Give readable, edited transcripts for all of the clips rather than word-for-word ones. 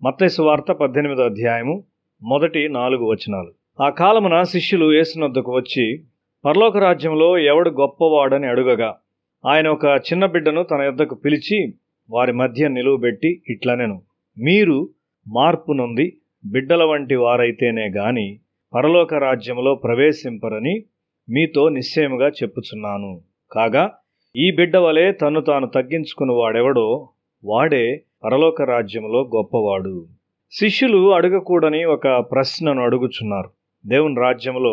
మత్తయి సువార్త 18వ అధ్యాయము మొదటి 4 వచనాలు. ఆ కాలమున శిష్యులు యేసునొద్దకు వచ్చి, పరలోక రాజ్యంలో ఎవడు గొప్పవాడని అడుగగా, ఆయన ఒక చిన్న బిడ్డను తన యొద్దకు పిలిచి వారి మధ్య నిలువబెట్టి ఇట్లనెను, మీరు మార్పు నొంది బిడ్డల వంటి వారైతేనే గాని పరలోక రాజ్యంలో ప్రవేశింపరని మీతో నిశ్చయముగా చెప్పుచున్నాను. కాగా ఈ బిడ్డ వలె తన్ను తాను తగ్గించుకుని వాడెవడో వాడే పరలోక రాజ్యంలో గొప్పవాడు. శిష్యులు అడగకూడని ఒక ప్రశ్నను అడుగుచున్నారు. దేవుని రాజ్యంలో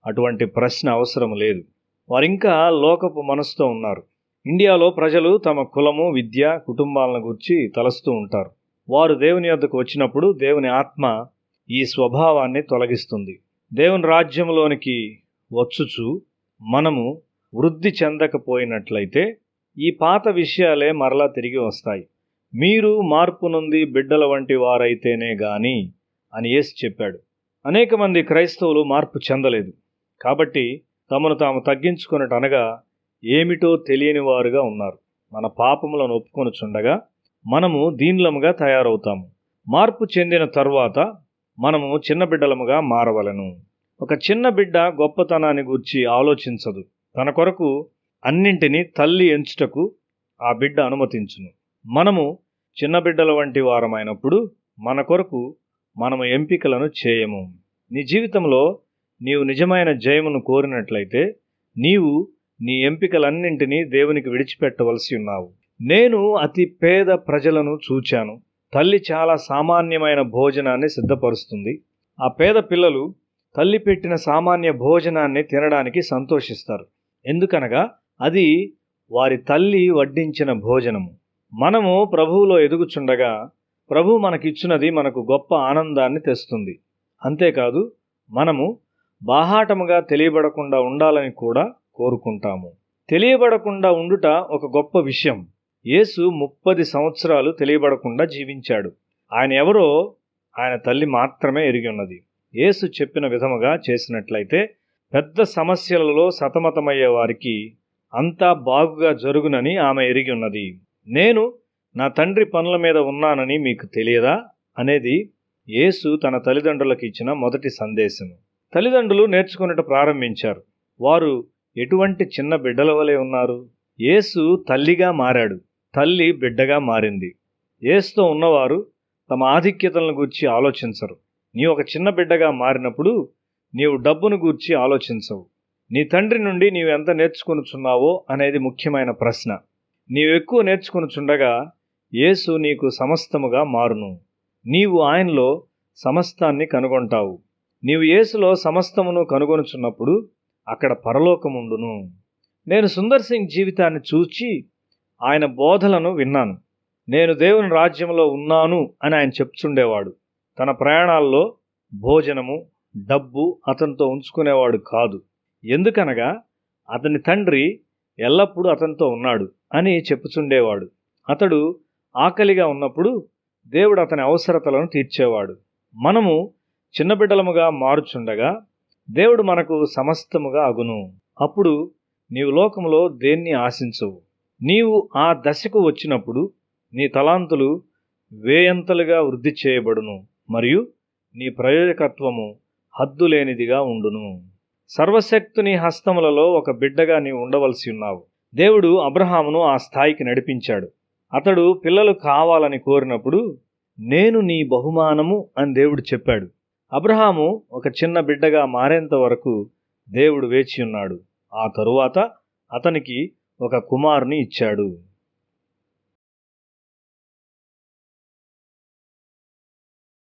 అటువంటి ప్రశ్న అవసరం లేదు. వారింకా లోకపు మనసుతో ఉన్నారు. ఇండియాలో ప్రజలు తమ కులము, విద్య, కుటుంబాలను గురించి తలస్తూ ఉంటారు. వారు దేవుని యొద్దకు వచ్చినప్పుడు దేవుని ఆత్మ ఈ స్వభావాన్ని తొలగిస్తుంది. దేవుని రాజ్యంలోనికి వచ్చుచు మనము వృద్ధి చెందకపోయినట్లయితే ఈ పాత విషయాలే మరలా తిరిగి వస్తాయి. మీరు మార్పు నొంది బిడ్డల వంటి వారైతేనే గాని అని యేసు చెప్పాడు. అనేక మంది క్రైస్తవులు మార్పు చెందలేదు. కాబట్టి తమను తాము తగ్గించుకొనుట అనగా ఏమిటో తెలియని వారుగా ఉన్నారు. మన పాపములను ఒప్పుకొనుచుండగా మనము దీనులముగా తయారవుతాము. మార్పు చెందిన తరువాత మనము చిన్న బిడ్డలముగా మారవలెను. ఒక చిన్న బిడ్డ గొప్పతనాన్ని గూర్చి ఆలోచించదు. తన కొరకు అన్నింటినీ తల్లి ఎంచుటకు ఆ బిడ్డ అనుమతించును. మనము చిన్న బిడ్డల వంటి వారమైనప్పుడు మన కొరకు మనము ఎంపికలను చేయము. నీ జీవితంలో నీవు నిజమైన జయమును కోరినట్లయితే నీవు నీ ఎంపికలన్నింటినీ దేవునికి విడిచిపెట్టవలసి ఉన్నావు. నేను అతి పేద ప్రజలను చూచాను. తల్లి చాలా సామాన్యమైన భోజనాన్ని సిద్ధపరుస్తుంది. ఆ పేద పిల్లలు తల్లి పెట్టిన సామాన్య భోజనాన్ని తినడానికి సంతోషిస్తారు. ఎందుకనగా అది వారి తల్లి వడ్డించిన భోజనము. మనము ప్రభువులో ఎదుగుచుండగా ప్రభు మనకిచ్చినది మనకు గొప్ప ఆనందాన్ని తెస్తుంది. అంతేకాదు మనము బాహాటముగా తెలియబడకుండా ఉండాలని కూడా కోరుకుంటాము. తెలియబడకుండా ఉండుట ఒక గొప్ప విషయం. యేసు 30 సంవత్సరాలు తెలియబడకుండా జీవించాడు. ఆయన ఎవరో ఆయన తల్లి మాత్రమే ఎరిగి ఉన్నది. యేసు చెప్పిన విధముగా చేసినట్లయితే పెద్ద సమస్యలలో సతమతమయ్యే వారికి అంతా బాగుగా జరుగునని ఆమె ఎరిగి ఉన్నది. నేను నా తండ్రి పనుల మీద ఉన్నానని మీకు తెలియదా అనేది యేసు తన తల్లిదండ్రులకు ఇచ్చిన మొదటి సందేశము. తల్లిదండ్రులు నేర్చుకున్నట్టు ప్రారంభించారు. వారు ఎటువంటి చిన్న బిడ్డల వలె ఉన్నారు. యేసు తల్లిగా మారాడు. తల్లి బిడ్డగా మారింది. యేసుతో ఉన్నవారు తమ ఆధిక్యతలను గూర్చి ఆలోచించరు. నీవు ఒక చిన్న బిడ్డగా మారినప్పుడు నీవు డబ్బును గూర్చి ఆలోచించవు. నీ తండ్రి నుండి నీవు ఎంత నేర్చుకొనుచున్నావో అనేది ముఖ్యమైన ప్రశ్న. నీవు ఎక్కువ నేర్చుకొనుచుండగా యేసు నీకు సమస్తముగా మారును. నీవు ఆయనలో సమస్తాన్ని కనుగొంటావు. నీవు యేసులో సమస్తమును కనుగొనుచున్నప్పుడు అక్కడ పరలోకముండును. నేను సుందర్ సింగ్ జీవితాన్ని చూచి ఆయన బోధలను విన్నాను. నేను దేవుని రాజ్యంలో ఉన్నాను అని ఆయన చెప్తుండేవాడు. తన ప్రయాణాల్లో భోజనము, డబ్బు అతనితో ఉంచుకునేవాడు కాదు. ఎందుకనగా అతని తండ్రి ఎల్లప్పుడూ అతనితో ఉన్నాడు అని చెప్పుచుండేవాడు. అతడు ఆకలిగా ఉన్నప్పుడు దేవుడు అతని అవసరతలను తీర్చేవాడు. మనము చిన్న బిడ్డలముగా మారుచుండగా దేవుడు మనకు సమస్తముగా అగును. అప్పుడు నీవు లోకములో దేన్ని ఆశించవు. నీవు ఆ దశకు వచ్చినప్పుడు నీ తలాంతులు వేయంతలుగా వృద్ధి చేయబడును మరియు నీ ప్రయోజకత్వము హద్దులేనిదిగా ఉండును. సర్వశక్తుని హస్తములలో ఒక బిడ్డగా నీవు ఉండవలసి ఉన్నావు. దేవుడు అబ్రహామును ఆ స్థాయికి నడిపించాడు. అతడు పిల్లలు కావాలని కోరినప్పుడు నేను నీ బహుమానము అని దేవుడు చెప్పాడు. అబ్రహాము ఒక చిన్న బిడ్డగా మారేంత వరకు దేవుడు వేచి ఉన్నాడు. ఆ తరువాత అతనికి ఒక కుమారుని ఇచ్చాడు.